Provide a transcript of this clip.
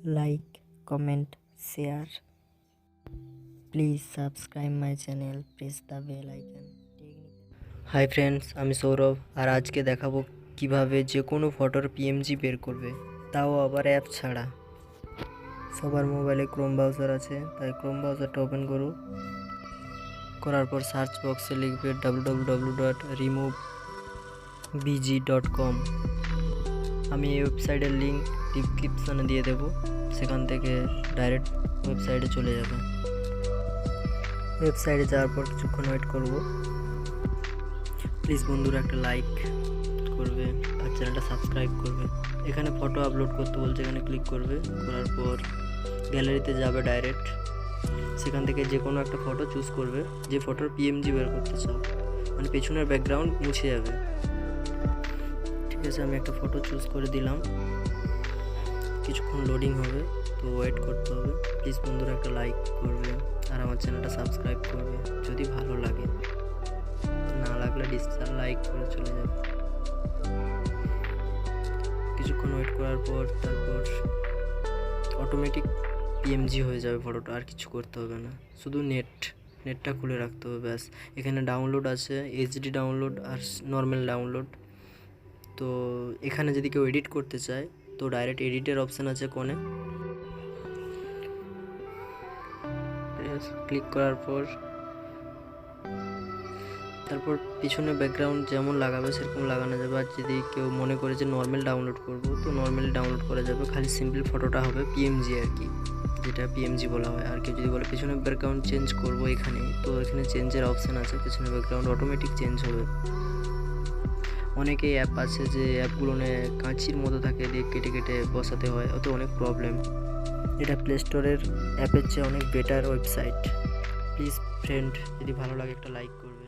like, comment, share. Please subscribe my channel, press the bell icon. Hi friends, আমি সৌরভ আর আজকে দেখাবো কিভাবে যে কোনো ফটোর পিএমজি বের করবে, তাও আবার অ্যাপ ছাড়া। সবার মোবাইলে ক্রোম ব্রাউজার আছে, তাই ক্রোম ব্রাউজারটা ওপেন করো। করার পর সার্চ বক্সে লিখবে www.removebg.com। আমি এই ওয়েবসাইটের লিঙ্ক ডিসক্রিপশানে দিয়ে দেবো, সেখান থেকে ডাইরেক্ট ওয়েবসাইটে চলে যাবে। ওয়েবসাইটে যাওয়ার পর কিছুক্ষণ ওয়েট করব। প্লিজ বন্ধুরা একটা লাইক করবে আর চ্যানেলটা সাবস্ক্রাইব করবে। এখানে ফটো আপলোড করতে বলছে, এখানে ক্লিক করবে। করার পর গ্যালারিতে যাবে ডাইরেক্ট, সেখান থেকে যে কোনো একটা ফটো চুজ করবে, যে ফটোর পিএমজি বের করতে চাও, মানে পেছনের ব্যাকগ্রাউন্ড মুছে যাবে। ঠিক আছে, আমি একটা ফটো চুজ করে দিলাম। কিছুক্ষণ লোডিং হবে, তো ওয়েট করতে হবে। প্লিজ বন্ধুরা একটা লাইক করবে আর আমার চ্যানেলটা সাবস্ক্রাইব করবে যদি ভালো লাগে, না লাগলে ডিসলাইক করে চলে যাবে। কিছুক্ষণ ওয়েট করার পর তারপর অটোমেটিক পিএমজি হয়ে যাবে ফটোটা, আর কিছু করতে হবে না, শুধু নেটটা খুলে রাখতে হবে ব্যাস। এখানে ডাউনলোড আছে, এইচডি ডাউনলোড আর নর্মাল ডাউনলোড। তো এখানে যদি কেউ এডিট করতে চায় তো ডাইরেক্ট এডিটের অপশান আছে কোণে, ক্লিক করার পর তারপর পিছনে ব্যাকগ্রাউন্ড যেমন লাগাবে সেরকম লাগানো যাবে। আর যদি কেউ মনে করে যে নর্মাল ডাউনলোড করব, তো নর্মালি ডাউনলোড করা যাবে, খালি সিম্পল ফটোটা হবে পিএমজি আর কি, যেটা পিএমজি বলা হয়। আর কেউ যদি বলে পিছনে ব্যাকগ্রাউন্ড চেঞ্জ করব এখানে, তো এখানে চেঞ্জের অপশান আছে, পিছনে ব্যাকগ্রাউন্ড অটোমেটিক চেঞ্জ হবে। অনেকে অ্যাপ আছে যে অ্যাপগুলো কাঁচির মতো থাকে, দিয়ে কেটে কেটে বসাতে হয়, অত অনেক প্রবলেম। এটা প্লে স্টোরের অ্যাপের চেয়ে অনেক বেটার ওয়েবসাইট। প্লিজ ফ্রেন্ড, যদি ভালো লাগে একটা লাইক করবে।